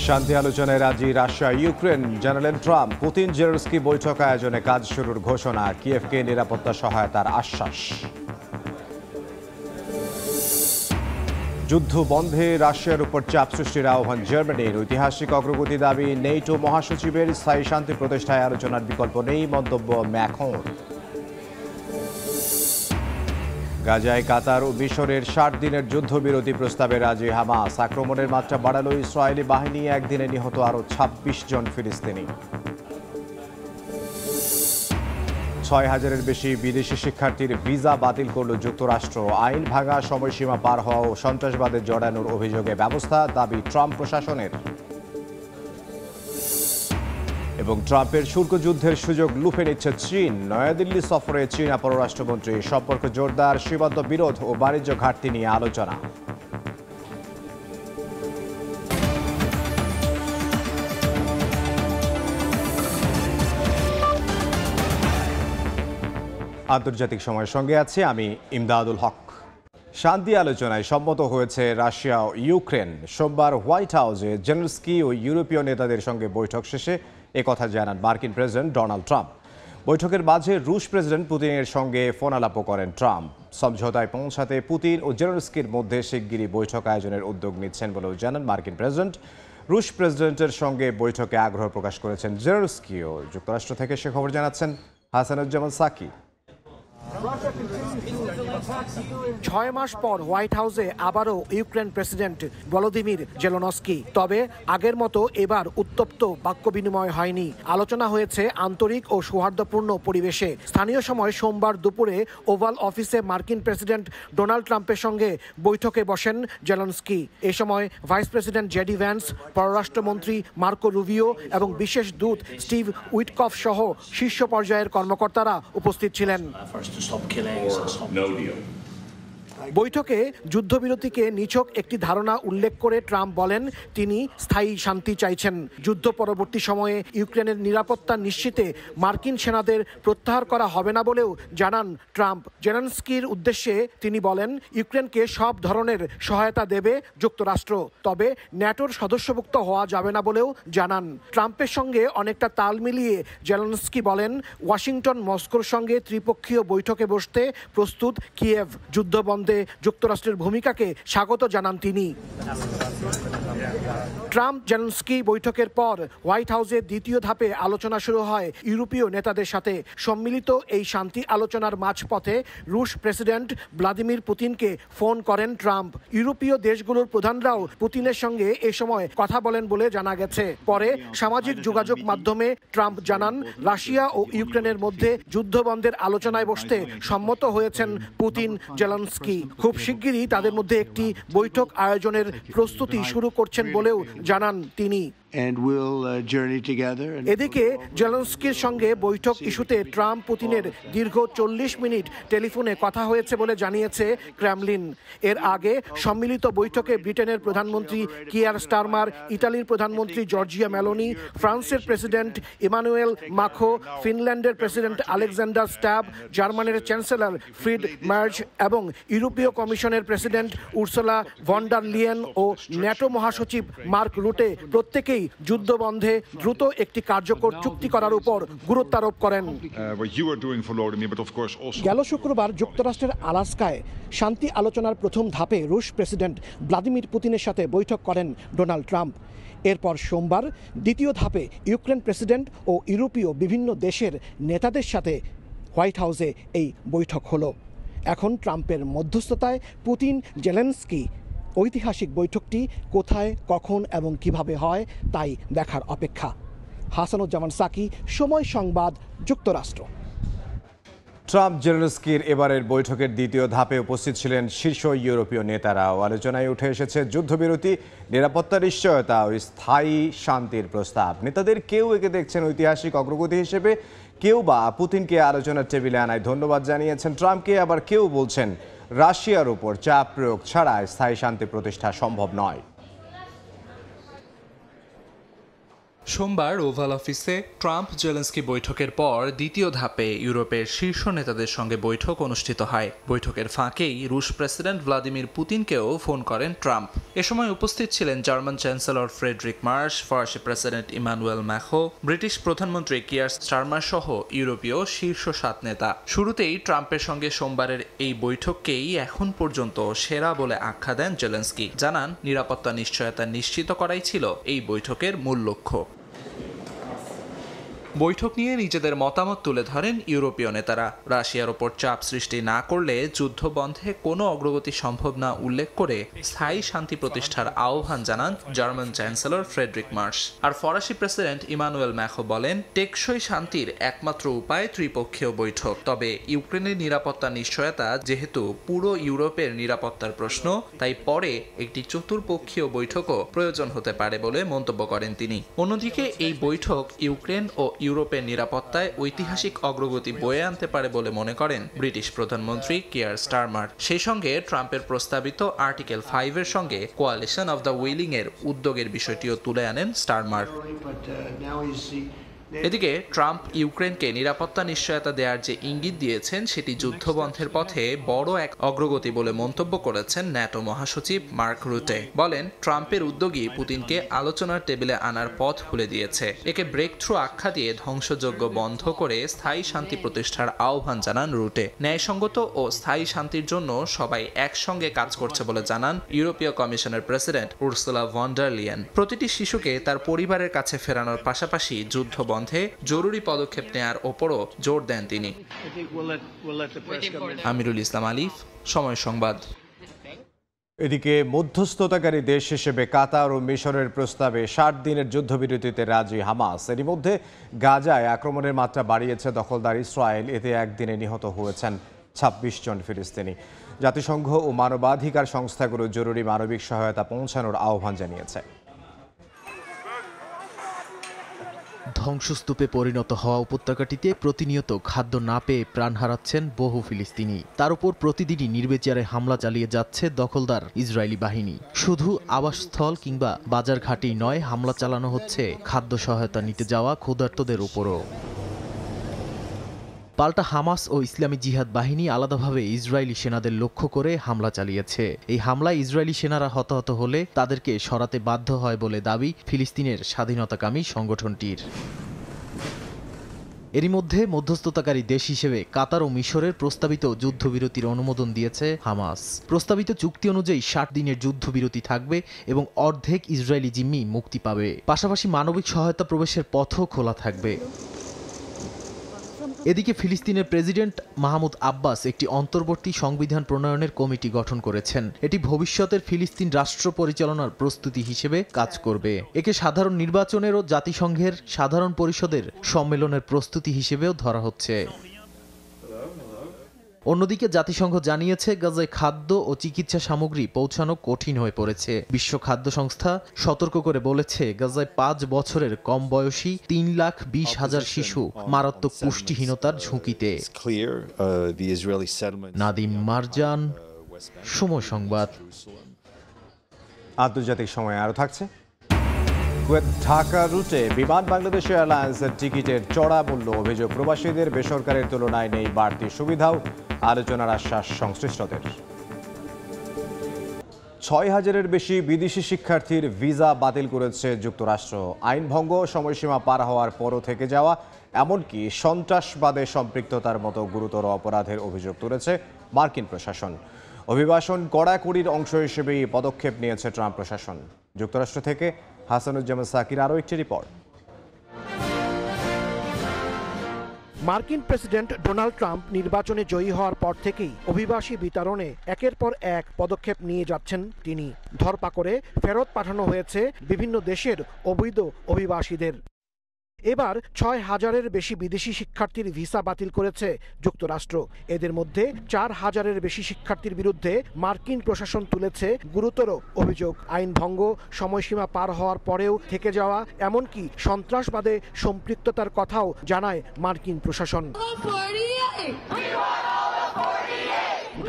শান্তি আলোচনায় রাজি রাশিয়া ইউক্রেন জানালেন ট্রাম্প। পুতিন জেলেনস্কি বৈঠক আয়োজনে কাজ শুরুর ঘোষণা, কিয়েভকে নিরাপত্তা সহায়তার আশ্বাস। যুদ্ধ বন্ধে রাশিয়ার উপর চাপ সৃষ্টির আহ্বান জার্মানির। ঐতিহাসিক অগ্রগতি দাবি নেটো মহাসচিবের। স্থায়ী শান্তি প্রতিষ্ঠায় আলোচনার বিকল্প নেই, মন্তব্য ম্যাকরন। গাজায় কাতার ও মিশরের 60 দিনের যুদ্ধবিরতি প্রস্তাবে রাজি হামাস। আক্রমণের মাত্রা বাড়ালো ইসরায়েলি বাহিনী, একদিনে নিহত আরও 26 জন ফিলিস্তিনি। 6000-এর বেশি বিদেশি শিক্ষার্থীর ভিসা বাতিল করল যুক্তরাষ্ট্র। আইন ভাঙা, সময়সীমা পার হওয়া ও সন্ত্রাসবাদে জড়ানোর অভিযোগে ব্যবস্থা, দাবি ট্রাম্প প্রশাসনের। এবং ট্রাম্পের শুল্ক যুদ্ধের সুযোগ লুফে নিচ্ছে চীন। নয়াদিল্লি সফরে চীনা পররাষ্ট্রমন্ত্রী। সম্পর্ক জোরদার, সীমান্ত বিরোধ ও বাণিজ্য ঘাটতি নিয়ে আলোচনা। আন্তর্জাতিক সময়ের সঙ্গে আছি আমি ইমদাদুল হক। শান্তি আলোচনায় সম্মত হয়েছে রাশিয়া ও ইউক্রেন। সোমবার হোয়াইট হাউসে জেলেনস্কি ও ইউরোপীয় নেতাদের সঙ্গে বৈঠক শেষে একথা জানান মার্কিন প্রেসিডেন্ট ডোনাল্ড ট্রাম্প। বৈঠকের মাঝে রুশ প্রেসিডেন্ট পুতিনের সঙ্গে ফোন আলাপও করেন ট্রাম্প। সমঝোতায় পৌঁছাতে পুতিন ও জেলেনস্কির মধ্যে শিগগিরই বৈঠক আয়োজনের উদ্যোগ নিচ্ছেন বলেও জানান মার্কিন প্রেসিডেন্ট। রুশ প্রেসিডেন্টের সঙ্গে বৈঠকে আগ্রহ প্রকাশ করেছেন জেলেনস্কিও। যুক্তরাষ্ট্র থেকে সে খবর জানাচ্ছেন হাসানুজ্জামান সাকি। 6 মাস পর হোয়াইট হাউসে আবারও ইউক্রেন প্রেসিডেন্ট ভলোদিমির জেলেনস্কি। তবে আগের মতো এবার উত্তপ্ত বাক্য বিনিময় হয়নি। আলোচনা হয়েছে আন্তরিক ও সৌহার্দ্যপূর্ণ পরিবেশে। স্থানীয় সময় সোমবার দুপুরে ওভাল অফিসে মার্কিন প্রেসিডেন্ট ডোনাল্ড ট্রাম্পের সঙ্গে বৈঠকে বসেন জেলেনস্কি। এ সময় ভাইস প্রেসিডেন্ট জেডি ভ্যান্স, পররাষ্ট্রমন্ত্রী মার্কো রুবিও এবং বিশেষ দূত স্টিভ উইটকফ সহ শীর্ষ পর্যায়ের কর্মকর্তারা উপস্থিত ছিলেন। বৈঠকে যুদ্ধবিরতিকে নিছক একটি ধারণা উল্লেখ করে ট্রাম্প বলেন তিনি স্থায়ী শান্তি চাইছেন। যুদ্ধ পরবর্তী সময়ে ইউক্রেনের নিরাপত্তা নিশ্চিতে মার্কিন সেনাদের প্রত্যাহার করা হবে না বলেও জানান ট্রাম্প। জেলেনস্কির উদ্দেশ্যে তিনি বলেন ইউক্রেনকে সব ধরনের সহায়তা দেবে যুক্তরাষ্ট্র, তবে ন্যাটোর সদস্যভুক্ত হওয়া যাবে না বলেও জানান। ট্রাম্পের সঙ্গে অনেকটা তাল মিলিয়ে জেলেনস্কি বলেন ওয়াশিংটন মস্কোর সঙ্গে ত্রিপক্ষীয় বৈঠকে বসতে প্রস্তুত কিয়েভ। যুদ্ধবন্ধে যুক্তরাষ্ট্রের ভূমিকাকে স্বাগত জানান তিনি। ট্রাম্প জেলেনস্কি বৈঠকের পর হোয়াইট হাউসে দ্বিতীয় ধাপে আলোচনা শুরু হয় ইউরোপীয় নেতাদের সাথে। সম্মিলিত এই শান্তি আলোচনার মাঝপথে রুশ প্রেসিডেন্ট ভ্লাদিমির পুতিনকে ফোন করেন ট্রাম্প। ইউরোপীয় দেশগুলোর প্রধানরাও পুতিনের সঙ্গে এ সময় কথা বলেন বলে জানা গেছে। পরে সামাজিক যোগাযোগ মাধ্যমে ট্রাম্প জানান রাশিয়া ও ইউক্রেনের মধ্যে যুদ্ধবন্ধের আলোচনায় বসতে সম্মত হয়েছেন পুতিন জেলেনস্কি। খুব শিগগিরই তাদের মধ্যে একটি বৈঠক আয়োজনের প্রস্তুতি শুরু করছেন বলেও জানান তিনি। এদিকে জেলেনস্কির সঙ্গে বৈঠক ইস্যুতে ট্রাম্প পুতিনের দীর্ঘ 40 মিনিট টেলিফোনে কথা হয়েছে বলে জানিয়েছে ক্রেমলিন। এর আগে সম্মিলিত বৈঠকে ব্রিটেনের প্রধানমন্ত্রী কিয়ার স্টারমার, ইতালির প্রধানমন্ত্রী জর্জিয়া মেলোনি, ফ্রান্সের প্রেসিডেন্ট ইমানুয়েল মাখো, ফিনল্যান্ডের প্রেসিডেন্ট আলেকজান্ডার স্ট্যাব, জার্মানির চ্যান্সেলর ফ্রিড মার্জ এবং ইউরোপীয় কমিশনের president Ursula von der Leyen ও ন্যাটো মহাসচিব মার্ক রুটে প্রত্যেকেই যুদ্ধবন্ধে দ্রুত একটি কার্যকর চুক্তি করার উপর গুরুত্ব আরোপ করেন। গেল শুক্রবার যুক্তরাষ্ট্রের আলাস্কায় শান্তি আলোচনার প্রথম ধাপে রুশ প্রেসিডেন্ট ভ্লাদিমির পুতিনের সাথে বৈঠক করেন ডোনাল্ড ট্রাম্প। এরপর সোমবার দ্বিতীয় ধাপে ইউক্রেন প্রেসিডেন্ট ও ইউরোপীয় বিভিন্ন দেশের নেতাদের সাথে হোয়াইট হাউসে এই বৈঠক হলো। এখন ট্রাম্পের মধ্যস্থতায় পুতিন জেলেনস্কি ঐতিহাসিক বৈঠকটি কোথায়, কখন এবং কিভাবে হয় তাই দেখার অপেক্ষা। হাসানুজ্জামান সাকি, সময় সংবাদ, যুক্তরাষ্ট্র। ট্রাম্প জেলেনস্কির এবারের বৈঠকের দ্বিতীয় ধাপে উপস্থিত ছিলেন শীর্ষ ইউরোপীয় নেতারাও। আলোচনায় উঠে এসেছে যুদ্ধবিরতি, নিরাপত্তা নিশ্চয়তা ও স্থায়ী শান্তির প্রস্তাব। নেতাদের কেউ একে দেখছেন ঐতিহাসিক অগ্রগতি হিসেবে, কেউ বা পুতিনকে আলোচনার টেবিলে আনায় ধন্যবাদ জানিয়েছেন ট্রাম্পকে, আবার কেউ বলছেন রাশিয়ার উপর চাপ প্রয়োগ ছাড়া স্থায়ী শান্তি প্রতিষ্ঠা সম্ভব নয়। সোমবার ওভাল অফিসে ট্রাম্প জেলেন্সকি বৈঠকের পর দ্বিতীয় ধাপে ইউরোপের শীর্ষ নেতাদের সঙ্গে বৈঠক অনুষ্ঠিত হয়। বৈঠকের ফাঁকেই রুশ প্রেসিডেন্ট ভ্লাদিমির পুতিনকেও ফোন করেন ট্রাম্প। এ সময় উপস্থিত ছিলেন জার্মান চ্যান্সেলর ফ্রেডরিক মার্শ, ফরাসি প্রেসিডেন্ট ইমানুয়েল ম্যাখো, ব্রিটিশ প্রধানমন্ত্রী কিয়ার স্টারমার সহ ইউরোপীয় শীর্ষ 7 নেতা। শুরুতেই ট্রাম্পের সঙ্গে সোমবারের এই বৈঠককেই এখন পর্যন্ত সেরা বলে আখ্যা দেন জেলেন্সকি। জানান, নিরাপত্তা নিশ্চয়তা নিশ্চিত করাই ছিল এই বৈঠকের মূল লক্ষ্য। বৈঠক নিয়ে নিজেদের মতামত তুলে ধরেন ইউরোপীয় নেতারা। রাশিয়ার ওপর চাপ সৃষ্টি না করলে যুদ্ধ বন্ধে কোনো অগ্রগতি সম্ভব না উল্লেখ করে স্থায়ী শান্তি প্রতিষ্ঠার আহ্বান জানান জার্মান চ্যান্সেলর ফ্রেডরিক মার্শ। আর ফরাসি প্রেসিডেন্ট ইমানুয়েল ম্যাখো বলেন, টেকসই শান্তির একমাত্র উপায় ত্রিপক্ষীয় বৈঠক। তবে ইউক্রেনের নিরাপত্তা নিশ্চয়তা যেহেতু পুরো ইউরোপের নিরাপত্তার প্রশ্ন, তাই পরে একটি চতুর্পক্ষীয় বৈঠকও প্রয়োজন হতে পারে বলে মন্তব্য করেন তিনি। অন্যদিকে এই বৈঠক ইউক্রেন ও ইউরোপের নিরাপত্তায় ঐতিহাসিক অগ্রগতি বয়ে আনতে পারে বলে মনে করেন ব্রিটিশ প্রধানমন্ত্রী কিয়ার স্টারমার। সেই সঙ্গে ট্রাম্পের প্রস্তাবিত আর্টিকেল 5 এর সঙ্গে কোয়ালিশন অফ দ্য উইলিং এর উদ্যোগের বিষয়টিও তুলে আনেন স্টারমার। এদিকে ট্রাম্প ইউক্রেনকে নিরাপত্তা নিশ্চয়তা দেওয়ার যে ইঙ্গিত দিয়েছেন সেটি যুদ্ধবন্ধের পথে বড় এক অগ্রগতি বলে মন্তব্য করেছেন ন্যাটো মহাসচিব মার্ক রুটে। বলেন, ট্রাম্পের উদ্যোগই পুতিনকে আলোচনার টেবিলে আনার পথ খুলে দিয়েছে। একে ব্রেক থ্রু আখ্যা দিয়ে ধ্বংসযজ্ঞ বন্ধ করে স্থায়ী শান্তি প্রতিষ্ঠার আহ্বান জানান রুটে। ন্যায়সঙ্গত ও স্থায়ী শান্তির জন্য সবাই একসঙ্গে কাজ করছে বলে জানান ইউরোপীয় কমিশনের president Ursula von der Leyen. প্রতিটি শিশুকে তার পরিবারের কাছে ফেরানোর পাশাপাশি যুদ্ধ বন্ধে জরুরি পদক্ষেপ নেয়ার ওপরও জোর দেন তিনি। আমিরুল ইসলাম আলিফ, সময় সংবাদ। এদিকে মধ্যস্থতাকারী দেশ হিসেবে কাতার ও মিশরের প্রস্তাবে 60 দিনের যুদ্ধবিরতিতে রাজি হামাস। এরই মধ্যে গাজায় আক্রমণের মাত্রা বাড়িয়েছে দখলদার ইসরায়েল। এতে একদিনে নিহত হয়েছেন 26 জন ফিলিস্তিনি। জাতিসংঘ ও মানবাধিকার সংস্থাগুলো জরুরি মানবিক সহায়তা পৌঁছানোর আহ্বান জানিয়েছে। ধ্বংসস্তূপে পরিণত হওয়া উপত্যকাটিতে প্রতিনিয়ত খাদ্য না পেয়ে প্রাণ হারাচ্ছেন বহু ফিলিস্তিনি। তার উপর প্রতিদিনই নির্বিচারে হামলা চালিয়ে যাচ্ছে দখলদার ইসরায়েলি বাহিনী। শুধু আবাসস্থল কিংবা বাজারঘাটেই নয়, হামলা চালানো হচ্ছে খাদ্য সহায়তা নিতে যাওয়া ক্ষুধার্তদের উপরও। পাল্টা হামাস ও ইসলামী জিহাদ বাহিনী আলাদাভাবে ইসরায়েলি সেনাদের লক্ষ্য করে হামলা চালিয়েছে। এই হামলায় ইসরায়েলি সেনারা হতাহত হলে তাদেরকে সরাতে বাধ্য হয় বলে দাবি ফিলিস্তিনের স্বাধীনতাকামী সংগঠনটির। এরই মধ্যে মধ্যস্থতাকারী দেশ হিসেবে কাতার ও মিশরের প্রস্তাবিত যুদ্ধবিরতির অনুমোদন দিয়েছে হামাস। প্রস্তাবিত চুক্তি অনুযায়ী 60 দিনের যুদ্ধবিরতি থাকবে এবং অর্ধেক ইসরায়েলি জিম্মি মুক্তি পাবে। পাশাপাশি মানবিক সহায়তা প্রবেশের পথও খোলা থাকবে। এদিকে ফিলিস্তিনের প্রেসিডেন্ট মাহমুদ আব্বাস একটি অন্তর্বর্তী সংবিধান প্রণয়নের কমিটি গঠন করেছেন। এটি ভবিষ্যতের ফিলিস্তিন রাষ্ট্র পরিচালনার প্রস্তুতি হিসেবে কাজ করবে। একে সাধারণ নির্বাচনের ও জাতিসংঘের সাধারণ পরিষদের সম্মেলনের প্রস্তুতি হিসেবেও ধরা হচ্ছে। অন্যদিকে জাতিসংঘ জানিয়েছে, গাজায় খাদ্য ও চিকিৎসা সামগ্রী পৌঁছানো কঠিন হয়ে পড়েছে। বিশ্ব খাদ্য সংস্থা সতর্ক করে বলেছে, গাজায় 5 বছরের কম বয়সী 3,20,000 শিশু মারাত্মক পুষ্টিহীনতার ঝুঁকিতে। নাদিম মারজান, সময় সংবাদ। আন্তর্জাতিক সময় আরও থাকছে। কুয়েত ঢাকা রুটে বিমান বাংলাদেশ এয়ারলাইন্সের টিকিটের চড়া মূল্য অভিযোগ, প্রবাসীদের বেসরকারির তুলনায় নেই বাড়তি সুবিধাও, আলোচনার আশ্বাস সংশ্লিষ্টদের। 6,000-এর বেশি বিদেশি শিক্ষার্থীর ভিসা বাতিল করেছে যুক্তরাষ্ট্র। আইন ভঙ্গ, সময়সীমা পার হওয়ার পরও থেকে যাওয়া, এমনকি সন্ত্রাসবাদে সম্পৃক্ততার মতো গুরুতর অপরাধের অভিযোগ তুলেছে মার্কিন প্রশাসন। অভিবাসন কড়াকড়ির অংশ হিসেবে এই পদক্ষেপ নিয়েছে ট্রাম্প প্রশাসন। যুক্তরাষ্ট্র থেকে হাসানুজ্জামান সাকির আরও একটি রিপোর্ট। মার্কিন প্রেসিডেন্ট ডোনাল্ড ট্রাম্প নির্বাচনে জয়ী হওয়ার পর থেকেই অভিবাসী বিতরণে একের পর এক পদক্ষেপ নিয়ে যাচ্ছেন তিনি। ধরপাকড়ে ফেরত পাঠানো হয়েছে বিভিন্ন দেশের অবৈধ অভিবাসীদের। এবার 6,000-এর বেশি বিদেশি শিক্ষার্থীর ভিসা বাতিল করেছে যুক্তরাষ্ট্র। এদের মধ্যে 4,000-এর বেশি শিক্ষার্থীর বিরুদ্ধে মার্কিন প্রশাসন তুলেছে গুরুতর অভিযোগ। আইন ভঙ্গ, সময়সীমা পার হওয়ার পরেও থেকে যাওয়া, এমনকি সন্ত্রাসবাদে সম্পৃক্ততার কথাও জানায় মার্কিন প্রশাসন।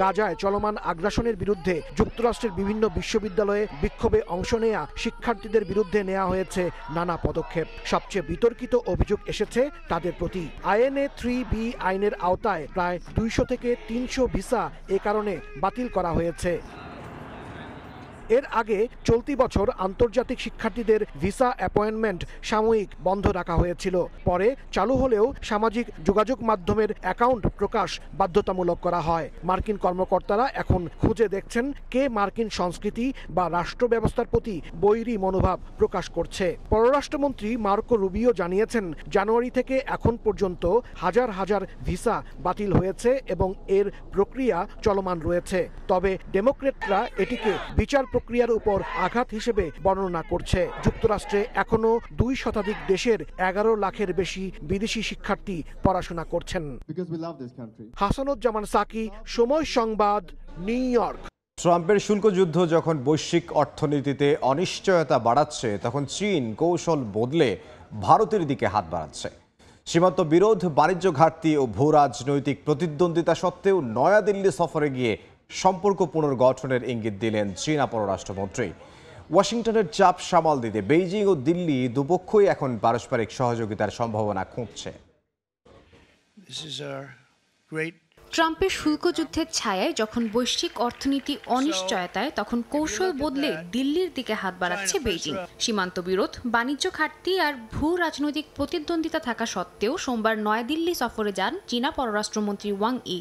গাজায় চলমান আগ্রাসনের বিরুদ্ধে যুক্তরাষ্ট্রের বিভিন্ন বিশ্ববিদ্যালয়ে বিক্ষোভে অংশ নেয়া শিক্ষার্থীদের বিরুদ্ধে নেওয়া হয়েছে নানা পদক্ষেপ। সবচেয়ে বিতর্কিত অভিযোগ এসেছে তাদের প্রতি। INA 3B আইনের আওতায় প্রায় 200 থেকে 300 ভিসা এ কারণে বাতিল করা হয়েছে। এর আগে চলতি বছর আন্তর্জাতিক শিক্ষার্থীদের ভিসা অ্যাপয়েন্টমেন্ট সাময়িক বন্ধ রাখা হয়েছিল। পরে চালু হলেও সামাজিক যোগাযোগ মাধ্যমের অ্যাকাউন্ট প্রকাশ বাধ্যতামূলক করা হয়। মার্কিন কর্মকর্তারা এখন খুঁজে দেখছেন কে মার্কিন সংস্কৃতি বা রাষ্ট্র ব্যবস্থার প্রতি বৈরী মনোভাব প্রকাশ করছে। পররাষ্ট্রমন্ত্রী মার্কো রুবিও জানিয়েছেন, জানুয়ারি থেকে এখন পর্যন্ত হাজার হাজার ভিসা বাতিল হয়েছে এবং এর প্রক্রিয়া চলমান রয়েছে। তবে ডেমোক্রেটরা এটিকে বিচার প্রক্রিয়ার উপর আঘাত হিসেবে বর্ণনা করছে। যুক্তরাষ্ট্রে এখনো 2 শতাধিক দেশের 11 লাখের বেশি বিদেশি শিক্ষার্থী পড়াশোনা করছেন। হাসানুজ্জামান সাকি, সময় সংবাদ, নিউ ইয়র্ক। ট্রাম্পের শুল্ক যুদ্ধ যখন বৈশ্বিক অর্থনীতিতে অনিশ্চয়তা বাড়াচ্ছে, তখন চীন কৌশল বদলে ভারতের দিকে হাত বাড়াচ্ছে। সীমান্ত বিরোধ, বাণিজ্য ঘাটতি ও ভূ রাজনৈতিক প্রতিদ্বন্দ্বিতা সত্ত্বেও নয়াদিল্লি সফরে গিয়ে সম্পর্ক পুনর্গঠনের ইঙ্গিত দিলেন চীনা পররাষ্ট্রমন্ত্রী। ওয়াশিংটনের চাপ সামাল দিতে বেইজিং ও দিল্লি দুপক্ষই এখন পারস্পরিক সহযোগিতার সম্ভাবনা খুঁজছে। ট্রাম্পের শুল্ক যুদ্ধের ছায়ায় যখন বৈশ্বিক অর্থনীতি অনিশ্চয়তায়, তখন কৌশল বদলে দিল্লির দিকে হাত বাড়াচ্ছে বেইজিং। সীমান্ত বিরোধ, বাণিজ্য ঘাটতি আর ভূ রাজনৈতিক প্রতিদ্বন্দ্বিতা থাকা সত্ত্বেও সোমবার নয়াদিল্লি সফরে যান চীনা পররাষ্ট্রমন্ত্রী ওয়াং ই।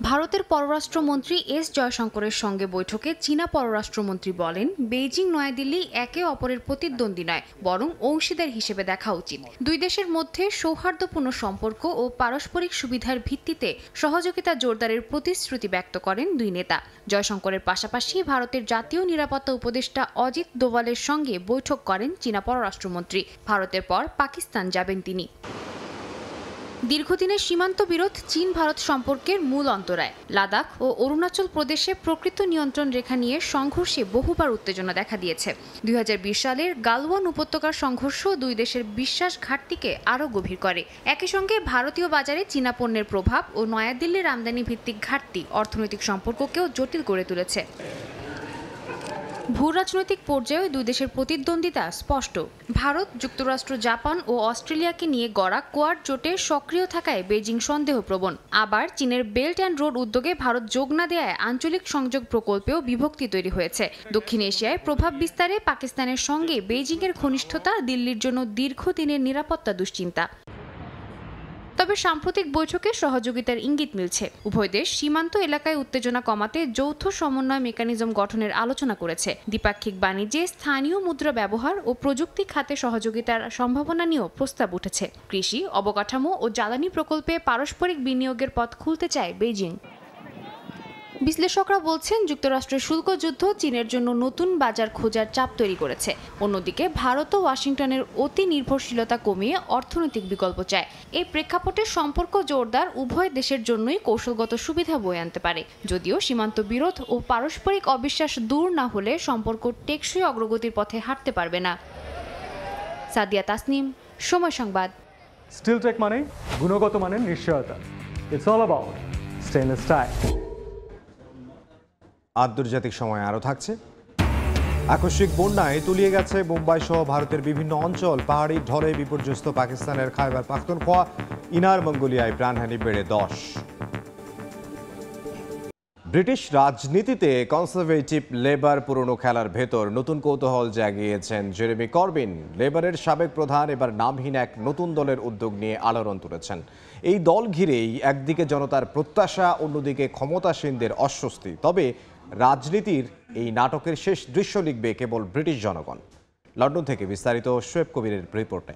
ভারতের পররাষ্ট্রমন্ত্রী এস জয়শঙ্করের সঙ্গে বৈঠকে চীনা পররাষ্ট্রমন্ত্রী বলেন, বেইজিং নয়াদিল্লি একে অপরের প্রতিদ্বন্দ্বী নয়, বরং অংশীদার হিসেবে দেখা উচিত। দুই দেশের মধ্যে সৌহার্দ্যপূর্ণ সম্পর্ক ও পারস্পরিক সুবিধার ভিত্তিতে সহযোগিতা জোরদারের প্রতিশ্রুতি ব্যক্ত করেন দুই নেতা। জয়শঙ্করের পাশাপাশি ভারতের জাতীয় নিরাপত্তা উপদেষ্টা অজিত দোভালের সঙ্গে বৈঠক করেন চীনা পররাষ্ট্রমন্ত্রী। ভারতের পর পাকিস্তান যাবেন তিনি। দীর্ঘদিনের সীমান্ত বিরোধ চীন ভারত সম্পর্কের মূল অন্তরায়। লাদাখ ও অরুণাচল প্রদেশে প্রকৃত নিয়ন্ত্রণ রেখা নিয়ে সংঘর্ষে বহুবার উত্তেজনা দেখা দিয়েছে। 2020 সালের গালওয়ান উপত্যকার সংঘর্ষ দুই দেশের বিশ্বাস ঘাটতিকে আরও গভীর করে। একই সঙ্গে ভারতীয় বাজারে চীনা পণ্যের প্রভাব ও নয়াদিল্লির আমদানি ভিত্তিক ঘাটতি অর্থনৈতিক সম্পর্ককেও জটিল করে তুলেছে। ভূ রাজনৈতিক পর্যায়ে দুই দেশের প্রতিদ্বন্দ্বিতা স্পষ্ট। ভারত, যুক্তরাষ্ট্র, জাপান ও অস্ট্রেলিয়াকে নিয়ে গড়া কোয়াড জোটে সক্রিয় থাকায় বেইজিং সন্দেহপ্রবণ। আবার চীনের বেল্ট অ্যান্ড রোড উদ্যোগে ভারত যোগ না দেয়ায় আঞ্চলিক সংযোগ প্রকল্পেও বিভক্তি তৈরি হয়েছে। দক্ষিণ এশিয়ায় প্রভাব বিস্তারে পাকিস্তানের সঙ্গে বেইজিংয়ের ঘনিষ্ঠতা দিল্লির জন্য দীর্ঘদিনের নিরাপত্তা দুশ্চিন্তা। তবে সাম্প্রতিক বৈঠকে সহযোগিতার ইঙ্গিত মিলছে। উভয় দেশ সীমান্ত এলাকায় উত্তেজনা কমাতে যৌথ সমন্বয় মেকানিজম গঠনের আলোচনা করেছে। দ্বিপাক্ষিক বাণিজ্যে স্থানীয় মুদ্রা ব্যবহার ও প্রযুক্তি খাতে সহযোগিতার সম্ভাবনা নিয়েও প্রস্তাব উঠেছে। কৃষি, অবকাঠামো ও জ্বালানি প্রকল্পে পারস্পরিক বিনিয়োগের পথ খুলতে চায় বেইজিং। বিশ্লেষকরা বলছেন, যুক্তরাষ্ট্রের শুল্ক যুদ্ধ চীনের জন্য নতুন বাজার খোঁজার চাপ তৈরি করেছে। অন্যদিকে ভারত ও ওয়াশিংটনের অতি নির্ভরশীলতা কমিয়ে অর্থনৈতিক বিকল্প চায়। এই প্রেক্ষাপটে সম্পর্ক জোরদার উভয় দেশের জন্যই কৌশলগত সুবিধা বয়ে আনতে পারে। যদিও সীমান্ত বিরোধ ও পারস্পরিক অবিশ্বাস দূর না হলে সম্পর্ক টেকসই অগ্রগতির পথে হাঁটতে পারবে না। সাদিয়া তাসনিম, সময় সংবাদ। স্টিলটেক মানে গুণগত মানের নিশ্চয়তা। It's all about stainless style. আন্তর্জাতিক সময় আরও থাকছে। আকস্মিক বন্যায় তলিয়ে গেছে মুম্বাই সহ ভারতের বিভিন্ন অঞ্চল। পাহাড়ি ঢলে বিপর্যস্ত পাকিস্তানের খায়বার পাখতুনখোয়া, ইনার মঙ্গোলিয়ায় প্রাণহানি বেড়ে 10। ব্রিটিশ রাজনীতিতে কনজারভেটিভ লেবার পুরনো খেলার ভেতর নতুন কৌতূহল জাগিয়েছেন জেরেমি করবিন। লেবারের সাবেক প্রধান এবার নামহীন এক নতুন দলের উদ্যোগ নিয়ে আলোড়ন তুলেছেন। এই দল ঘিরেই একদিকে জনতার প্রত্যাশা, অন্যদিকে ক্ষমতাসীনদের অস্বস্তি। তবে রাজনীতির এই নাটকের শেষ দৃশ্য লিখবে কেবল ব্রিটিশ জনগণ। লন্ডন থেকে বিস্তারিত শোয়েব কবিরের রিপোর্টে।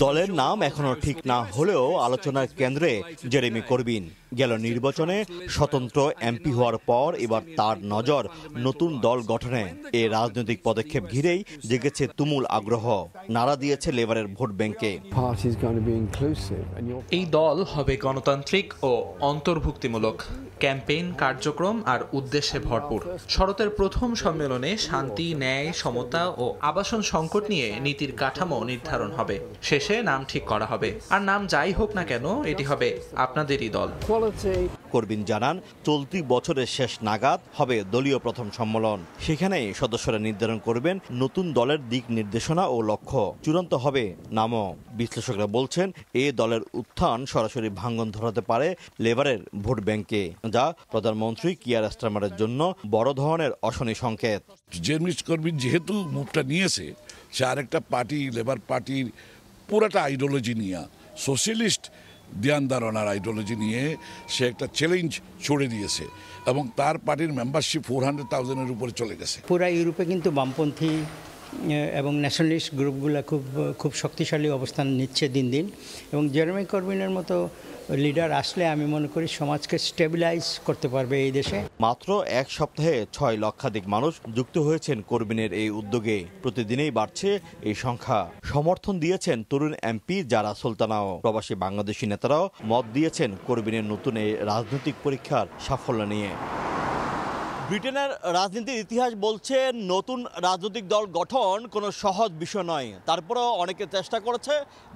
দলের নাম এখনো ঠিক না হলেও আলোচনার কেন্দ্রে জেরেমি করবিন। গেল নির্বাচনে স্বতন্ত্র এমপি হওয়ার পর এবার তার নজর নতুন দল গঠনে। এই রাজনৈতিক পদক্ষেপ ঘিরেই জেগেছে তুমুল আগ্রহ, নাড়া দিয়েছে লেবারের ভোট ব্যাংকে। এই দল হবে গণতান্ত্রিক ও অন্তর্ভুক্তিমূলক। ক্যাম্পেইন কার্যক্রম আর উদ্দেশ্যে ভরপুর। শরতের প্রথম সম্মেলনে শান্তি, ন্যায়, সমতা ও আবাসন সংকট নিয়ে নীতির কাঠামো নির্ধারণ হবে। শেষে নাম ঠিক করা হবে, আর নাম যাই হোক না কেন এটি হবে আপনাদেরই দল। করবিন জানান, চলতি বছরের শেষ নাগাদ হবে দলীয় প্রথম সম্মেলন। সেখানে সদস্যরা নির্ধারণ করবেন নতুন দলের দিক নির্দেশনা ও লক্ষ্য। চূড়ান্ত হবে নামও। বিশ্লেষকরা বলছেন, এ দলের উত্থান সরাসরি ভাঙন ধরাতে পারে লেবারের ভোট ব্যাংকে, যা প্রধানমন্ত্রী কিয়ার স্টারমারের জন্য বড় ধরনের অশনি সংকেত। জেরেমি করবিন যেহেতু মুভটা নিয়েছে, সে আরেকটা পার্টি, লেবার পার্টির পুরাটা আইডিওলজি নিয়ে, সোশ্যালিস্ট ধ্যান ধারণার আইডিওলজি নিয়ে সে একটা চ্যালেঞ্জ ছড়ে দিয়েছে এবং তার পার্টির মেম্বারশিপ 400,000-এর উপরে চলে গেছে। পুরা ইউরোপে কিন্তু বামপন্থী এবং ন্যাশনালিস্ট গ্রুপগুলো খুব শক্তিশালী অবস্থান নিচ্ছে দিন দিন, এবং জেরেমি করবিনের মতো লিডার আসলে আমি মনে করি সমাজকে স্টেবিলাইজ করতে পারবে এই দেশে। মাত্র এক সপ্তাহে 6 লক্ষাধিক মানুষ যুক্ত হয়েছেন করবিনের এই উদ্যোগে। প্রতিদিনই বাড়ছে এই সংখ্যা। সমর্থন দিয়েছেন তরুণ এমপি যারা সুলতানাও। প্রবাসী বাংলাদেশি নেতারাও মত দিয়েছেন করবিনের নতুন এই রাজনৈতিক পরীক্ষার সাফল্য নিয়ে। ব্রিটেনের রাজনীতির ইতিহাস বলছে নতুন রাজনৈতিক দল গঠন কোনো সহজ বিষয় নয়। তারপরেও অনেকে চেষ্টা করেছে,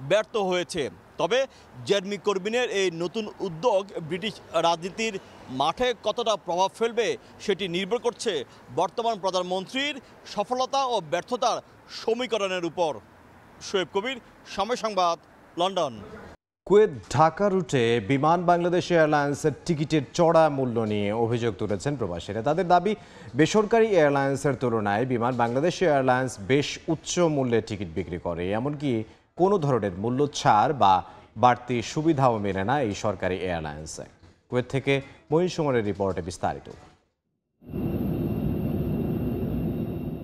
ব্যর্থ হয়েছে। তবে জেরেমি করবিনের এই নতুন উদ্যোগ ব্রিটিশ রাজনীতির মাঠে কতটা প্রভাব ফেলবে সেটি নির্ভর করছে বর্তমান প্রধানমন্ত্রীর সফলতা ও ব্যর্থতার সমীকরণের উপর। শোয়েব কবির, সময় সংবাদ, লন্ডন। কুয়েত ঢাকা রুটে বিমান বাংলাদেশ এয়ারলাইন্সের টিকিটের চড়া মূল্য নিয়ে অভিযোগ তুলেছেন প্রবাসীরা। তাদের দাবি, বেসরকারি এয়ারলাইন্সের তুলনায় বিমান বাংলাদেশ এয়ারলাইন্স বেশ উচ্চ মূল্যে টিকিট বিক্রি করে। এমনকি কোনো ধরনের মূল্য ছাড় বা বাড়তি সুবিধাও মেলে না এই সরকারি এয়ারলাইন্সে। কুয়েত থেকে মহিন সুমনের রিপোর্টে বিস্তারিত।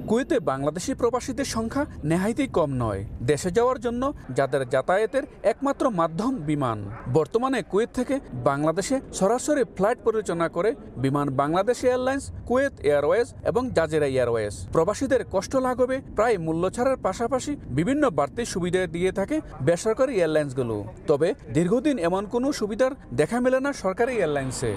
কুয়েতে বাংলাদেশি প্রবাসীদের সংখ্যা নেহাইতেই কম নয়। দেশে যাওয়ার জন্য যাদের যাতায়াতের একমাত্র মাধ্যম বিমান। বর্তমানে কুয়েত থেকে বাংলাদেশে সরাসরি ফ্লাইট পরিচালনা করে বিমান বাংলাদেশ এয়ারলাইন্স, কুয়েত এয়ারওয়েজ এবং জাজিরা এয়ারওয়েজ। প্রবাসীদের কষ্ট লাঘবে প্রায় মূল্য ছাড়ের পাশাপাশি বিভিন্ন বাড়তি সুবিধা দিয়ে থাকে বেসরকারি এয়ারলাইন্সগুলো। তবে দীর্ঘদিন এমন কোনো সুবিধার দেখা মেলে না সরকারি এয়ারলাইন্সে।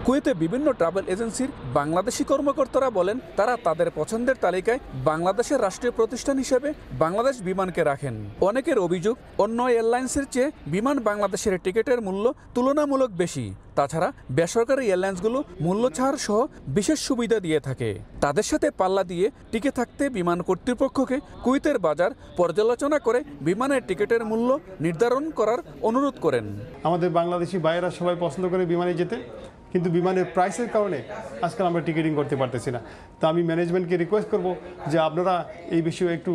কুয়েতে বিভিন্ন ট্রাভেল এজেন্সির বাংলাদেশি কর্মকর্তারা বলেন, তারা তাদের পছন্দের তালিকায় বাংলাদেশের রাষ্ট্রীয় প্রতিষ্ঠান হিসেবে বাংলাদেশ বিমানকে রাখেন। অনেকের অভিযোগ, অন্য এয়ারলাইন্সের চেয়ে বিমান বাংলাদেশের টিকিটের মূল্য তুলনামূলক বেশি। তাছাড়া বেসরকারি এয়ারলাইন্সগুলো মূল্য ছাড় সহ বিশেষ সুবিধা দিয়ে থাকে। তাদের সাথে পাল্লা দিয়ে টিকে থাকতে বিমান কর্তৃপক্ষকে কুয়েতের বাজার পর্যালোচনা করে বিমানের টিকিটের মূল্য নির্ধারণ করার অনুরোধ করেন। আমাদের বাংলাদেশি ভাইয়েরা সবাই পছন্দ করে বিমানে যেতে, কিন্তু বিমানের প্রাইসের কারণে আজকাল আমরা টিকিটিং করতে পারতেছি না। তো আমি ম্যানেজমেন্টকে রিকোয়েস্ট করব যে আপনারা এই বিষয়ে একটু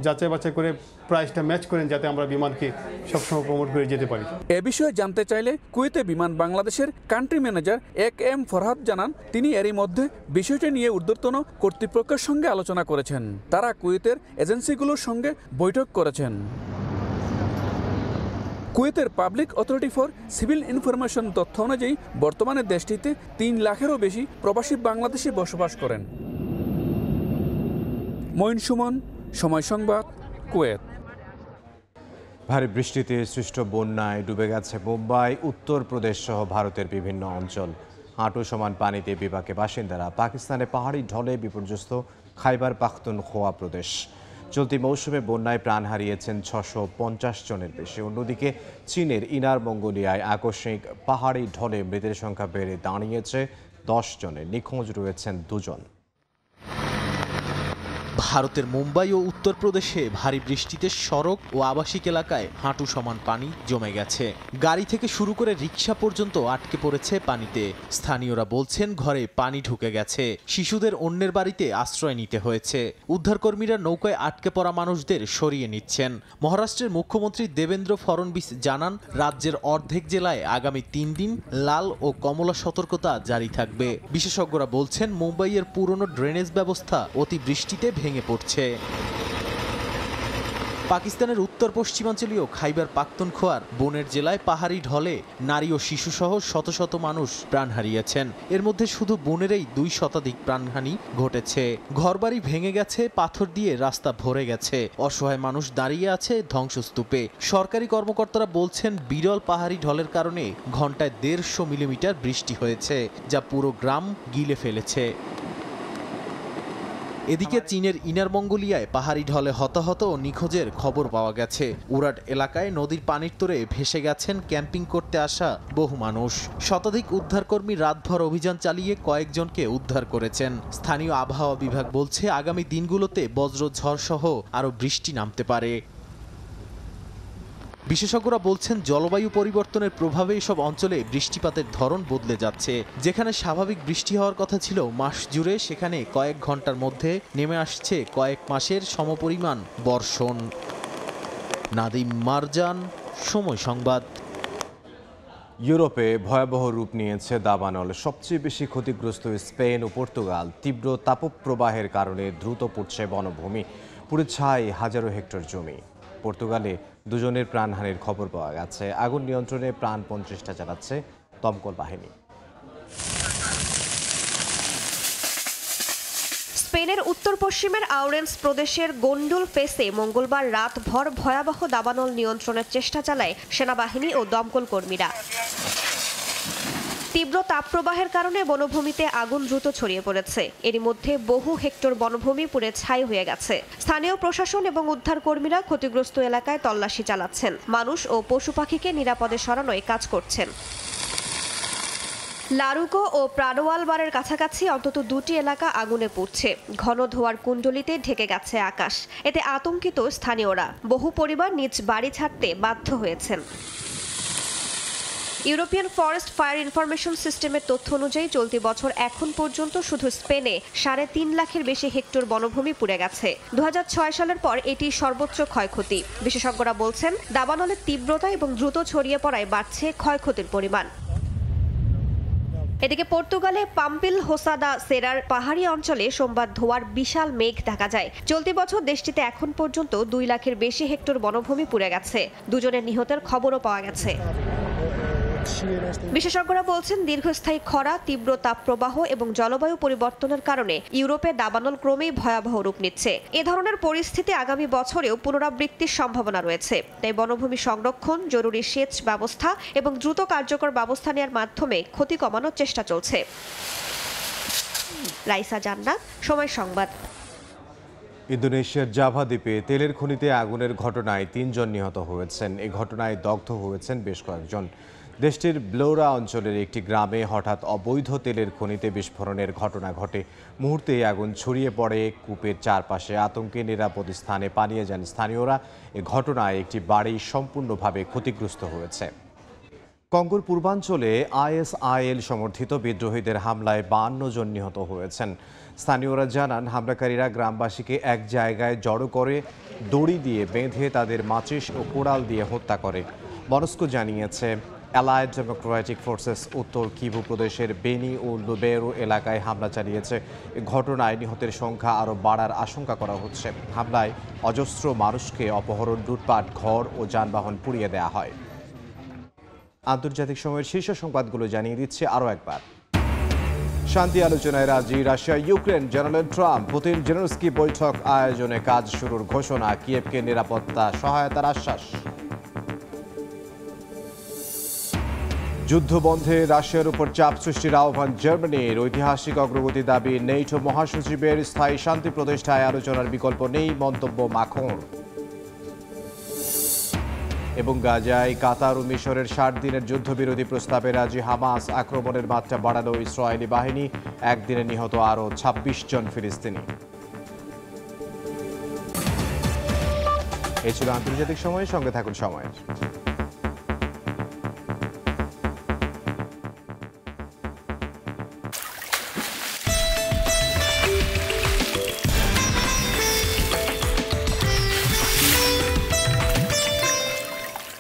যাচাই বাছাই করে প্রাইসটা ম্যাচ করেন, যাতে আমরা বিমানকে সবসময় প্রমোট করে যেতে পারি। এ বিষয়ে জানতে চাইলে কুয়েতে বিমান বাংলাদেশের কান্ট্রি ম্যানেজার AK-M ফরহাদ জানান, তিনি এরই মধ্যে বিষয়টি নিয়ে ঊর্ধ্বতন কর্তৃপক্ষের সঙ্গে আলোচনা করেছেন। তারা কুয়েতের এজেন্সিগুলোর সঙ্গে বৈঠক করেছেন। কুয়েতের public authority for civil information তথ্য অনুযায়ী বর্তমানে দেশটিতে 3 লাখেরও বেশি প্রবাসী বাংলাদেশি বসবাস করেন। মঈন সুমন, সময় সংবাদ, কুয়েত। ভারী বৃষ্টিতে সৃষ্ট বন্যায় ডুবে গেছে মুম্বাই, উত্তরপ্রদেশ সহ ভারতের বিভিন্ন অঞ্চল। হাঁটু সমান পানিতে বিপাকে বাসিন্দারা। পাকিস্তানে পাহাড়ি ঢলে বিপর্যস্ত খাইবার পাখতুনখোয়া প্রদেশ। চলতি মৌসুমে বন্যায় প্রাণ হারিয়েছেন 650 জনের বেশি। অন্যদিকে চীনের ইনার মঙ্গোলিয়ায় আকস্মিক পাহাড়ি ঢলে মৃতের সংখ্যা বেড়ে দাঁড়িয়েছে 10 জনে। নিখোঁজ রয়েছেন 2 জন। ভারতের মুম্বাই ও উত্তরপ্রদেশে ভারী বৃষ্টিতে সড়ক ও আবাসিক এলাকায় হাঁটু সমান পানি জমে গেছে। গাড়ি থেকে শুরু করে রিকশা পর্যন্ত আটকে পড়েছে পানিতে। স্থানীয়রা বলছেন, ঘরে পানি ঢুকে গেছে। শিশুদের অন্যের বাড়িতে আশ্রয় নিতে হয়েছে। উদ্ধারকর্মীরা নৌকায় আটকে পড়া মানুষদের সরিয়ে নিচ্ছেন। মহারাষ্ট্রের মুখ্যমন্ত্রী দেবেন্দ্র ফড়নবিস জানান, রাজ্যের অর্ধেক জেলায় আগামী 3 দিন লাল ও কমলা সতর্কতা জারি থাকবে। বিশেষজ্ঞরা বলছেন, মুম্বাইয়ের পুরনো ড্রেনেজ ব্যবস্থা অতি বৃষ্টিতে ভেঙে পড়ছে। পাকিস্তানের উত্তর পশ্চিমাঞ্চলীয় খাইবার পাখতুনখোয়ার বনের জেলায় পাহাড়ি ঢলে নারী ও শিশুসহ শত শত মানুষ প্রাণ হারিয়েছেন। এর মধ্যে শুধু বনেরই 2 শতাধিক প্রাণহানি ঘটেছে। ঘরবাড়ি ভেঙে গেছে, পাথর দিয়ে রাস্তা ভরে গেছে, অসহায় মানুষ দাঁড়িয়ে আছে ধ্বংসস্তূপে। সরকারি কর্মকর্তারা বলছেন বিরল পাহাড়ি ঢলের কারণে ঘন্টায় 150 মিলিমিটার বৃষ্টি হয়েছে, যা পুরো গ্রাম গিলে ফেলেছে। এদিকে চীনের ইনার মঙ্গোলিয়ায় পাহাড়ি ঢলে হতাহত ও নিখোঁজের খবর পাওয়া গেছে। উরাট এলাকায় নদীর পানির তোরে ভেসে গেছেন ক্যাম্পিং করতে আসা বহু মানুষ। শতাধিক উদ্ধারকর্মী রাতভর অভিযান চালিয়ে কয়েকজনকে উদ্ধার করেছেন। স্থানীয় আবহাওয়া বিভাগ বলছে আগামী দিনগুলোতে বজ্রঝড় সহ আরও বৃষ্টি নামতে পারে। বিশেষজ্ঞরা বলছেন জলবায়ু পরিবর্তনের প্রভাবে এসব অঞ্চলে বৃষ্টিপাতের ধরন বদলে যাচ্ছে। যেখানে স্বাভাবিক বৃষ্টি হওয়ার কথা ছিল মাস জুড়ে, সেখানে কয়েক ঘন্টার মধ্যে নেমে আসছে কয়েক মাসের সমপরিমাণ বর্ষণ। নাদিম মারজান, সময় সংবাদ। ইউরোপে ভয়াবহ রূপ নিয়েছে দাবানল। সবচেয়ে বেশি ক্ষতিগ্রস্ত স্পেন ও পর্তুগাল। তীব্র তাপপ্রবাহের কারণে দ্রুত পড়ছে বনভূমি, পুরো ছাই হাজারো হেক্টর জমি। পর্তুগালে 2 জনের প্রাণহানির খবর পাওয়া গেছে। আগুন নিয়ন্ত্রণে প্রাণপণ চেষ্টা চালাচ্ছে দমকল বাহিনী। স্পেনের উত্তর পশ্চিমের আউরেন্স প্রদেশের গোন্ডুল ফেসে মঙ্গলবার রাতভর ভয়াবহ দাবানল নিয়ন্ত্রণের চেষ্টা চালায় সেনাবাহিনী ও দমকল কর্মীরা। তীব্র তাপপ্রবাহের কারণে বনভূমিতে আগুন দ্রুত ছড়িয়ে পড়েছে। এরই মধ্যে বহু হেক্টর বনভূমি পুড়ে ছাই হয়ে গেছে। স্থানীয় প্রশাসন এবং উদ্ধার কর্মীরা ক্ষতিগ্রস্ত এলাকায় তল্লাশি চালাচ্ছেন। মানুষ ও পশু পাখিকে নিরাপদে সরানোয় কাজ করছেন। লারুকো ও প্রাডোয়ালবারের কাছাকাছি অন্তত 2টি এলাকা আগুনে পুড়ছে। ঘন ধোঁয়ার কুণ্ডলিতে ঢেকে গেছে আকাশ। এতে আতঙ্কিত স্থানীয়রা। বহু পরিবার নিজ বাড়ি ছাড়তে বাধ্য হয়েছেন। ইউরোপিয়ান ফরেস্ট ফায়ার ইনফরমেশন সিস্টেমের তথ্য অনুযায়ী চলতি বছর এখন পর্যন্ত শুধু স্পেনে 3.5 লাখের বেশি হেক্টর বনভূমি পুড়ে গেছে। 2006 সালের পর এটি সর্বোচ্চ ক্ষয়ক্ষতি। বিশেষজ্ঞরা বলছেন দাবানলের তীব্রতা এবং দ্রুত ছড়িয়ে পড়ায় বাড়ছে ক্ষয়ক্ষতির পরিমাণ। এদিকে পর্তুগালে পাম্পিল হোসাদা সেরার পাহাড়ি অঞ্চলে সোমবার ধোঁয়ার বিশাল মেঘ দেখা যায়। চলতি বছর দেশটিতে এখন পর্যন্ত 2 লাখের বেশি হেক্টর বনভূমি পুড়ে গেছে। 2 জনের নিহতের খবরও পাওয়া গেছে। বিশেষজ্ঞরা বলছেন দীর্ঘস্থায়ী খরা, তীব্র তাপপ্রবাহ এবং জলবায়ু পরিবর্তনের কারণে ইউরোপে দাবানল ক্রমেই ভয়াবহ রূপ নিচ্ছে। এ ধরনের পরিস্থিতি আগামী বছরেও পুনরাবৃত্তির সম্ভাবনা রয়েছে। তাই বনভূমি সংরক্ষণ, জরুরি সেচ ব্যবস্থা এবং দ্রুত কার্যকর ব্যবস্থা নেওয়ার মাধ্যমে ক্ষতি কমানোর চেষ্টা চলছে। রাইসা জান্নাত, সময় সংবাদ। ইন্দোনেশিয়ার জাভা দ্বীপে তেলের খনিতে আগুনের ঘটনায় 3 জন নিহত হয়েছেন। এই ঘটনায় দগ্ধ হয়েছেন বেশ কয়েকজন। দেশটির ব্লোরা অঞ্চলের একটি গ্রামে হঠাৎ অবৈধ তেলের খনিতে বিস্ফোরণের ঘটনা ঘটে। মুহূর্তেই আগুন ছড়িয়ে পড়ে কূপের চারপাশে। আতঙ্কে নিরাপদ স্থানে পালিয়ে যান স্থানীয়রা। এ ঘটনায় একটি বাড়ি সম্পূর্ণভাবে ক্ষতিগ্রস্ত হয়েছে। কঙ্গোর পূর্বাঞ্চলে ISIL সমর্থিত বিদ্রোহীদের হামলায় 52 জন নিহত হয়েছেন। স্থানীয়রা জানান হামলাকারীরা গ্রামবাসীকে এক জায়গায় জড়ো করে দড়ি দিয়ে বেঁধে তাদের মাচিস ও কোড়াল দিয়ে হত্যা করে। মনস্কো জানিয়েছে অ্যালায়েড ডেমোক্রেটিক ফোর্সেস উত্তর কিভু প্রদেশের বেনি ও লুবেরো এলাকায় হামলা চালিয়েছে। এ ঘটনায় নিহতের সংখ্যা আরও বাড়ার আশঙ্কা করা হচ্ছে। হামলায় অজস্র মানুষকে অপহরণ, লুটপাট, ঘর ও যানবাহন পুড়িয়ে দেওয়া হয়। আন্তর্জাতিক সময়ের শীর্ষ সংবাদগুলো জানিয়ে দিচ্ছে আরও একবার। শান্তি আলোচনায় রাজি Russia Ukraine. Donald Trump Putin Zelensky বৈঠক আয়োজনে কাজ শুরুর ঘোষণা। কিয়েভকে নিরাপত্তা সহায়তার আশ্বাস। যুদ্ধ বন্ধে রাশিয়ার উপর চাপ সৃষ্টির আহ্বান জার্মানির। ঐতিহাসিক অগ্রগতি দাবি নেটো মহাসচিবের। স্থায়ী শান্তি প্রতিষ্ঠায় আলোচনার বিকল্প নেই মন্তব্য মাখোঁর। এবং গাজায় কাতার ও মিশরের 60 দিনের যুদ্ধবিরতি প্রস্তাবে রাজি হামাস। আক্রমণের মাত্রা বাড়ালো ইসরায়েলি বাহিনী। একদিনে নিহত আরও 26 জন ফিলিস্তিনি। এই ছিল আন্তর্জাতিক সময়। সঙ্গে থাকুন সময়ের।